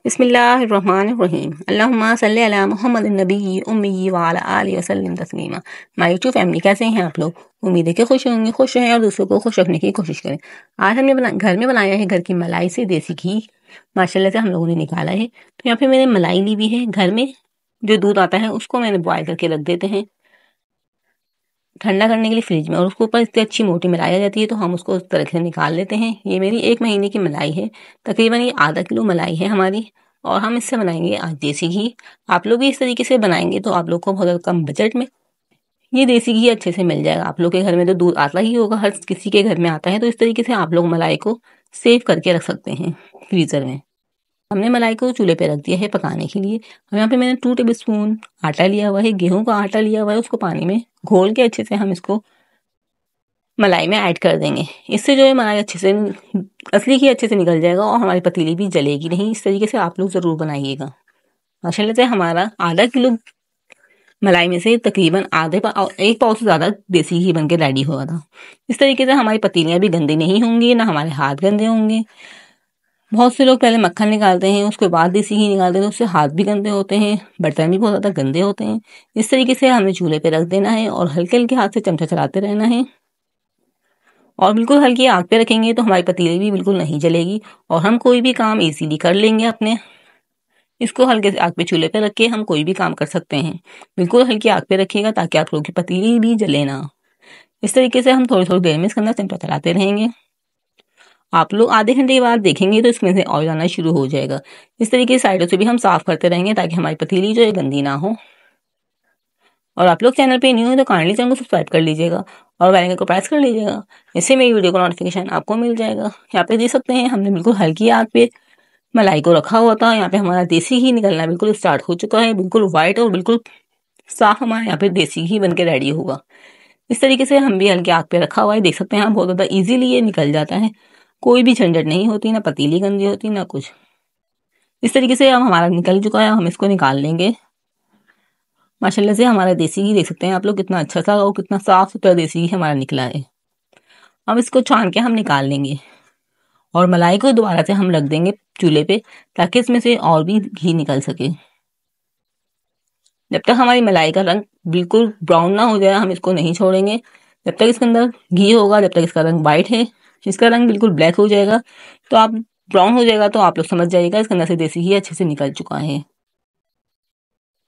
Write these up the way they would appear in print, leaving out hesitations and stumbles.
बिस्मिल्लाहिर्रहमानिर्रहीम। अल्लाहुम्मा सल्ली अला मुहम्मदिन नबी उम्मी व अला आलिहि वसल्लम तस्लीमा। माय यूट्यूब फैमिली, कैसे हैं आप लोग? उम्मीद है कि खुश होंगे, खुश रहें और दूसरों को खुश रखने की कोशिश करें। आज हमने घर में बनाया है घर की मलाई से देसी घी। माशाल्लाह से हम लोगों ने निकाला है। तो यहाँ पे मैंने मलाई ली हुई है। घर में जो दूध आता है उसको मैंने बॉयल करके रख देते हैं ठंडा करने के लिए फ्रिज में, और उसके ऊपर इतनी अच्छी मोटी मलाई आ जाती है तो हम उसको उस तरह से निकाल लेते हैं। ये मेरी 1 महीने की मलाई है, तकरीबन ये आधा किलो मलाई है हमारी, और हम इससे बनाएंगे आज देसी घी। आप लोग भी इस तरीके से बनाएंगे तो आप लोग को बहुत कम बजट में ये देसी घी अच्छे से मिल जाएगा। आप लोग के घर में तो दूध आता ही होगा, हर किसी के घर में आता है, तो इस तरीके से आप लोग मलाई को सेव करके रख सकते हैं फ्रीजर में। हमने मलाई को चूल्हे पे रख दिया है पकाने के लिए। और यहाँ पे मैंने 2 टेबलस्पून आटा लिया हुआ है, गेहूं का आटा लिया हुआ है। उसको पानी में घोल के अच्छे से हम इसको मलाई में ऐड कर देंगे। इससे जो है मलाई अच्छे से असली घी अच्छे से निकल जाएगा और हमारी पतीली भी जलेगी नहीं। इस तरीके से आप लोग ज़रूर बनाइएगा। माशाल्लाह से हमारा आधा किलो मलाई में से तकरीबन 1 पाव से ज़्यादा देसी घी बन के रेडी हुआ था। इस तरीके से हमारी पतीलियाँ भी गंदी नहीं होंगी, ना हमारे हाथ गंदे होंगे। बहुत से लोग पहले मक्खन निकालते हैं, उसके बाद देसी घी निकालते हैं, तो उससे हाथ भी गंदे होते हैं, बर्तन भी बहुत ज़्यादा गंदे होते हैं। इस तरीके से हमें चूल्हे पे रख देना है और हल्के हल्के हाथ से चमचा चलाते रहना है, और बिल्कुल हल्की आग पे रखेंगे तो हमारी पतीली भी बिल्कुल नहीं जलेगी और हम कोई भी काम इजीली कर लेंगे अपने। इसको हल्के से आग पे चूल्हे पे रख के हम कोई भी काम कर सकते हैं। बिल्कुल हल्की आग पे रखिएगा ताकि आप लोगों की पतीली भी जले ना। इस तरीके से हम थोड़ी थोड़ी देर में इसके अंदर चमचा चलाते रहेंगे। आप लोग आधे घंटे के बाद देखेंगे तो इसमें से ऑयल आना शुरू हो जाएगा। इस तरीके से साइडों से भी हम साफ करते रहेंगे ताकि हमारी पतीली जो है गंदी ना हो। और आप लोग चैनल पे न्यू है तो काइंडली चैनल को सब्सक्राइब कर लीजिएगा और बेल आइकन को प्रेस कर लीजिएगा। इससे मेरी वीडियो का नोटिफिकेशन आपको मिल जाएगा। यहाँ पे देख सकते हैं हमने बिल्कुल हल्की आग पे मलाई को रखा हुआ था। यहाँ पे हमारा देसी घी निकलना बिल्कुल स्टार्ट हो चुका है, बिल्कुल व्हाइट और बिल्कुल साफ हमारे यहाँ पे देसी घी बन के रेडी होगा। इस तरीके से हम भी हल्की आग पे रखा हुआ है, देख सकते हैं। बहुत ज़्यादा ईजिली ये निकल जाता है, कोई भी झंझट नहीं होती, ना पतीली गंदी होती ना कुछ। इस तरीके से अब हमारा निकल चुका है, हम इसको निकाल लेंगे। माशाल्लाह से हमारा देसी घी देख सकते हैं आप लोग, कितना अच्छा सा और कितना साफ सुथरा देसी घी हमारा निकला है। अब इसको छान के हम निकाल लेंगे और मलाई को दोबारा से हम रख देंगे चूल्हे पे ताकि इसमें से और भी घी निकल सके। जब तक हमारी मलाई का रंग बिल्कुल ब्राउन ना हो जाए हम इसको नहीं छोड़ेंगे। जब तक इसके अंदर घी होगा, जब तक इसका रंग वाइट है, इसका रंग बिल्कुल ब्लैक हो जाएगा तो आप ब्राउन हो जाएगा तो आप लोग समझ जाइएगा इसके अंदर से देसी घी अच्छे से निकल चुका है।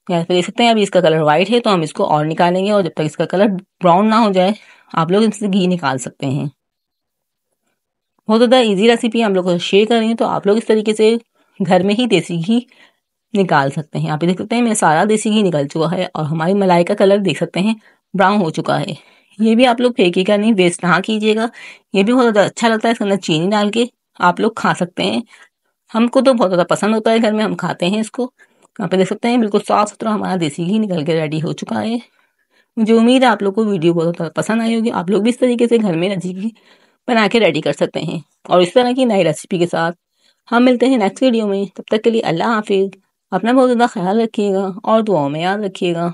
यहाँ पे देख सकते हैं अभी इसका कलर वाइट है तो हम इसको और निकालेंगे, और जब तक इसका कलर ब्राउन ना हो जाए आप लोग इससे घी निकाल सकते हैं। बहुत ज़्यादा इजी रेसिपी हम लोग को शेयर कर रही हैं, तो आप लोग इस तरीके से घर में ही देसी घी निकाल सकते हैं। यहाँ पे देख सकते हैं मेरा सारा देसी घी निकल चुका है और हमारी मलाई का कलर देख सकते हैं ब्राउन हो चुका है। ये भी आप लोग फेंकिएगा नहीं, वेस्ट ना कीजिएगा। ये भी बहुत ज़्यादा अच्छा लगता है, इसके अंदर चीनी डाल के आप लोग खा सकते हैं। हमको तो बहुत ज़्यादा पसंद होता है, घर में हम खाते हैं इसको। यहाँ पे देख सकते हैं बिल्कुल साफ सुथरा हमारा देसी घी निकल के रेडी हो चुका है। मुझे उम्मीद है आप लोग को वीडियो बहुत ज़्यादा पसंद आई होगी। आप लोग भी इस तरीके से घर में रेसिपी बना के रेडी कर सकते हैं। और इस तरह की नई रेसिपी के साथ हम मिलते हैं नेक्स्ट वीडियो में। तब तक के लिए अल्लाह हाफिज़। अपना बहुत ज़्यादा ख्याल रखिएगा और दुआओं में याद रखिएगा।